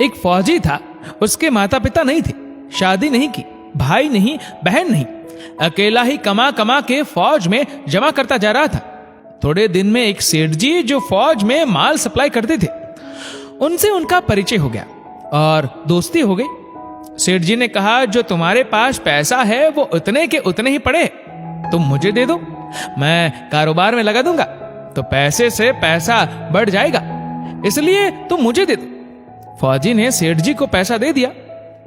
एक फौजी था, उसके माता पिता नहीं थे, शादी नहीं की, भाई नहीं, बहन नहीं, अकेला ही कमा कमा के फौज में जमा करता जा रहा था। थोड़े दिन में एक सेठ जी जो फौज में माल सप्लाई करते थे, उनसे उनका परिचय हो गया और दोस्ती हो गई। सेठ जी ने कहा, जो तुम्हारे पास पैसा है वो उतने के उतने ही पड़े, तुम मुझे दे दो, मैं कारोबार में लगा दूंगा, तो पैसे से पैसा बढ़ जाएगा, इसलिए तुम मुझे दे दो। फौजी ने सेठ जी को पैसा दे दिया।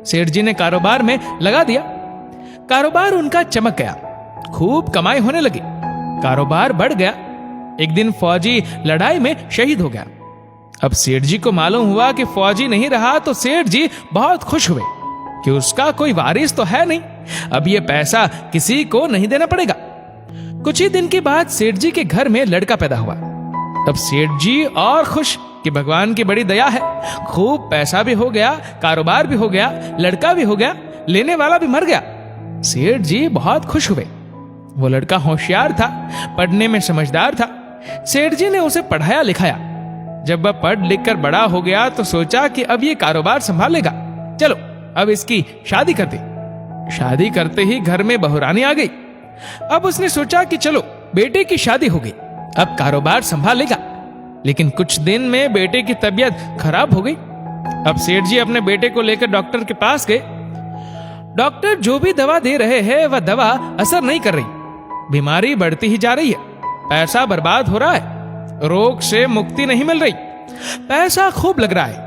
सेठ जी ने कारोबार में लगा दिया। कारोबार उनका चमक गया, खूब कमाई होने लगी, कारोबार बढ़ गया। एक दिन फौजी लड़ाई में शहीद हो गया। अब सेठ जी को मालूम हुआ कि फौजी नहीं रहा, तो सेठ जी बहुत खुश हुए कि उसका कोई वारिस तो है नहीं, अब ये पैसा किसी को नहीं देना पड़ेगा। कुछ ही दिन के बाद सेठ जी के घर में लड़का पैदा हुआ। तब सेठ जी और खुश कि भगवान की बड़ी दया है, खूब पैसा भी हो गया, कारोबार भी हो गया, लड़का भी हो गया, लेने वाला भी मर गया। सेठ जी बहुत खुश हुए। वो लड़का होशियार था, पढ़ने में समझदार था। सेठ जी ने उसे पढ़ाया लिखाया। जब वह पढ़ लिख कर बड़ा हो गया तो सोचा कि अब ये कारोबार संभालेगा, चलो अब इसकी शादी कर दे। शादी करते ही घर में बहुरानी आ गई। अब उसने सोचा कि चलो बेटे की शादी हो गई, अब कारोबार संभालेगा। लेकिन कुछ दिन में बेटे की तबीयत खराब हो गई। अब सेठ जी अपने बेटे को लेकर डॉक्टर के पास गए। डॉक्टर जो भी दवा दे रहे हैं वह दवा असर नहीं कर रही, बीमारी बढ़ती ही जा रही है, पैसा बर्बाद हो रहा है, रोग से मुक्ति नहीं मिल रही, पैसा खूब लग रहा है।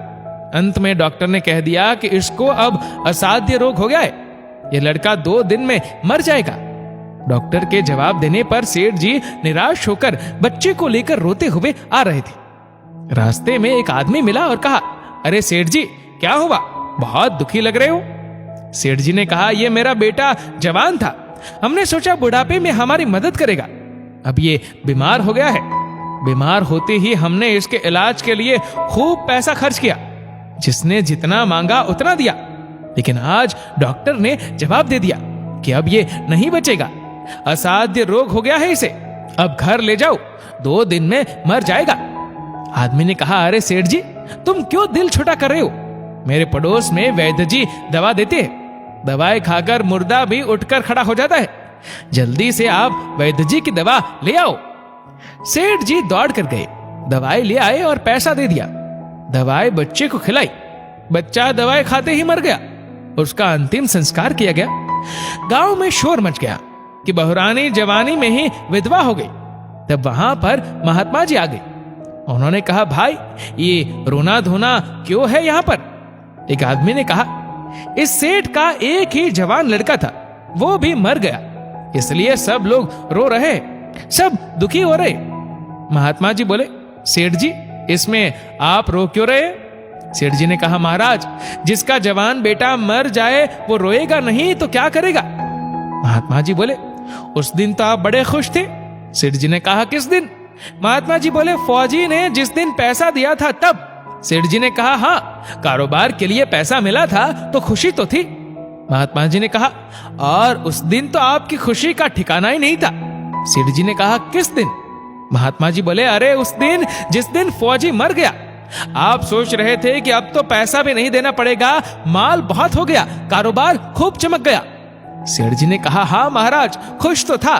अंत में डॉक्टर ने कह दिया कि इसको अब असाध्य रोग हो गया है, ये लड़का 2 दिन में मर जाएगा। डॉक्टर के जवाब देने पर सेठ जी निराश होकर बच्चे को लेकर रोते हुए आ रहे थे। रास्ते में एक आदमी मिला और कहा, अरे सेठ जी क्या हुआ, बहुत दुखी लग रहे हो। सेठ जी ने कहा, ये मेरा बेटा जवान था, हमने सोचा बुढ़ापे में हमारी मदद करेगा, अब ये बीमार हो गया है। बीमार होते ही हमने इसके इलाज के लिए खूब पैसा खर्च किया, जिसने जितना मांगा उतना दिया, लेकिन आज डॉक्टर ने जवाब दे दिया कि अब ये नहीं बचेगा, असाध्य रोग हो गया है इसे, अब घर ले जाओ, 2 दिन में मर जाएगा। आदमी ने कहा, अरे सेठ जी तुम क्यों दिल छोटा कर रहे हो, मेरे पड़ोस में वैद्य जी दवा देते हैं, दवाई खाकर मुर्दा भी उठकर खड़ा हो जाता है, जल्दी से आप वैद्य जी की दवा ले आओ। सेठ जी दौड़ कर गए, दवाई ले आए और पैसा दे दिया। दवाई बच्चे को खिलाई, बच्चा दवाई खाते ही मर गया, उसका अंतिम संस्कार किया गया। गांव में शोर मच गया कि बहुरानी जवानी में ही विधवा हो गई। तब वहां पर महात्मा जी आ गए। उन्होंने कहा, भाई ये रोना धोना क्यों है यहाँ पर। एक आदमी ने कहा, इस सेठ का एक ही जवान लड़का था, वो भी मर गया, इसलिए सब लोग रो रहे, सब दुखी हो रहे। महात्मा जी बोले, सेठ जी इसमें आप रो क्यों रहे। सेठ जी ने कहा, महाराज जिसका जवान बेटा मर जाए वो रोएगा नहीं तो क्या करेगा। महात्मा जी बोले, उस दिन तो आप बड़े खुश थे। सेठ जी ने कहा, किस दिन। महात्मा जी बोले, फौजी ने जिस दिन पैसा दिया था तब। सेठ जी ने कहा, हाँ कारोबार के लिए पैसा मिला था तो खुशी तो थी। महात्मा जी ने कहा, और उस दिन तो आपकी खुशी का ठिकाना ही नहीं था। सेठ जी ने कहा, किस दिन। महात्मा जी बोले, अरे उस दिन जिस दिन फौजी मर गया, आप सोच रहे थे कि अब तो पैसा भी नहीं देना पड़ेगा, माल बहुत हो गया, कारोबार खूब चमक गया। सेठ जी ने कहा, हाँ महाराज खुश तो था।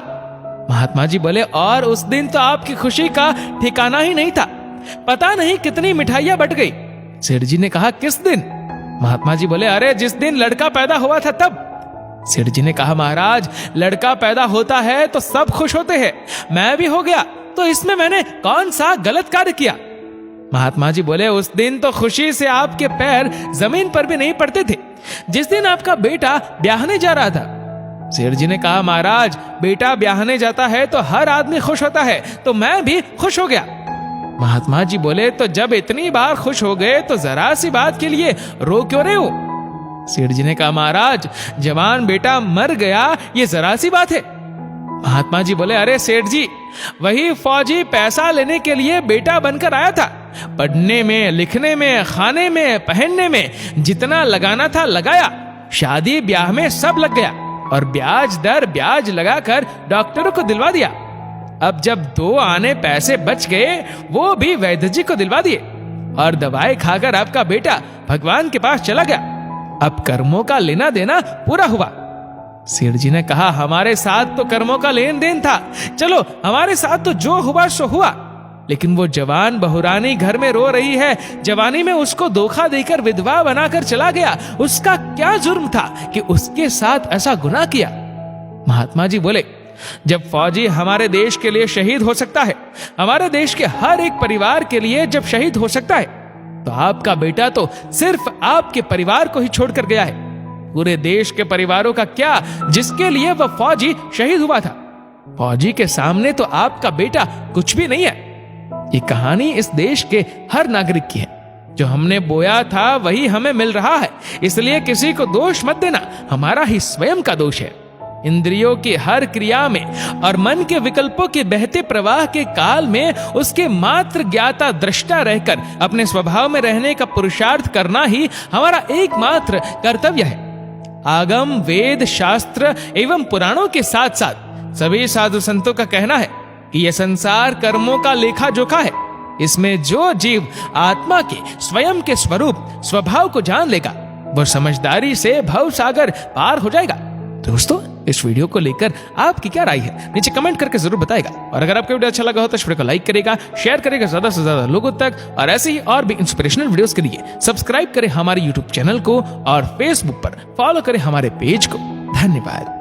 महात्मा जी बोले, और उस दिन तो आपकी खुशी का ठिकाना ही नहीं था, पता नहीं कितनी मिठाइयां बट गई। सेठ जी ने कहा, किस दिन। महात्मा जी बोले, अरे जिस दिन लड़का पैदा हुआ था तब। सेठ जी ने कहा, महाराज लड़का पैदा होता है तो सब खुश होते हैं, मैं भी हो गया, तो इसमें मैंने कौन सा गलत कार्य किया। महात्मा जी बोले, उस दिन तो खुशी से आपके पैर जमीन पर भी नहीं पड़ते थे, जिस दिन आपका बेटा ब्याहने जा रहा था। सेठ जी ने कहा, महाराज बेटा ब्याहने जाता है तो हर आदमी खुश होता है, तो मैं भी खुश हो गया। महात्मा जी बोले, तो जब इतनी बार खुश हो गए तो जरा सी बात के लिए रो क्यों रहे हो। सेठ जी ने कहा, महाराज जवान बेटा मर गया, ये जरा सी बात है। महात्मा जी बोले, अरे सेठ जी वही फौजी पैसा लेने के लिए बेटा बनकर आया था, पढ़ने में, लिखने में, खाने में, पहनने में जितना लगाना था लगाया, शादी ब्याह में सब लग गया, और ब्याज दर ब्याज लगाकर डॉक्टरों को दिलवा दिया। अब जब 2 आने पैसे बच गए वो भी वैद्य जी को दिलवा दिए। और दवाई खाकर आपका बेटा भगवान के पास चला गया। अब कर्मों का लेना देना पूरा हुआ। सेठ जी ने कहा, हमारे साथ तो कर्मों का लेन देन था, चलो हमारे साथ तो जो हुआ सो हुआ, लेकिन वो जवान बहुरानी घर में रो रही है, जवानी में उसको धोखा देकर विधवा बनाकर चला गया, उसका क्या जुर्म था कि उसके साथ ऐसा गुनाह किया। महात्मा जी बोले, जब फौजी हमारे देश के लिए शहीद हो सकता है, हमारे देश के हर एक परिवार के लिए जब शहीद हो सकता है, तो आपका बेटा तो सिर्फ आपके परिवार को ही छोड़कर गया है। पूरे देश के परिवारों का क्या जिसके लिए वह फौजी शहीद हुआ था। फौजी के सामने तो आपका बेटा कुछ भी नहीं है। ये कहानी इस देश के हर नागरिक की है। जो हमने बोया था वही हमें मिल रहा है, इसलिए किसी को दोष मत देना, हमारा ही स्वयं का दोष है। इंद्रियों की हर क्रिया में और मन के विकल्पों के बहते प्रवाह के काल में उसके मात्र ज्ञाता दृष्टा रहकर अपने स्वभाव में रहने का पुरुषार्थ करना ही हमारा एकमात्र कर्तव्य है। आगम, वेद, शास्त्र एवं पुराणों के साथ साथ सभी साधु संतों का कहना है कि यह संसार कर्मों का लेखा जोखा है। इसमें जो जीव आत्मा के स्वयं के स्वरूप स्वभाव को जान लेगा, वह समझदारी से भव सागर पार हो जाएगा। दोस्तों, इस वीडियो को लेकर आपकी क्या राय है, नीचे कमेंट करके जरूर बताएगा। और अगर आपको वीडियो अच्छा लगा हो तो इस वीडियो को लाइक करेगा, शेयर करेगा ज्यादा से ज्यादा लोगों तक, और ऐसे ही और भी इंस्पिरेशनल वीडियोस के लिए सब्सक्राइब करें हमारे यूट्यूब चैनल को और फेसबुक पर फॉलो करें हमारे पेज को। धन्यवाद।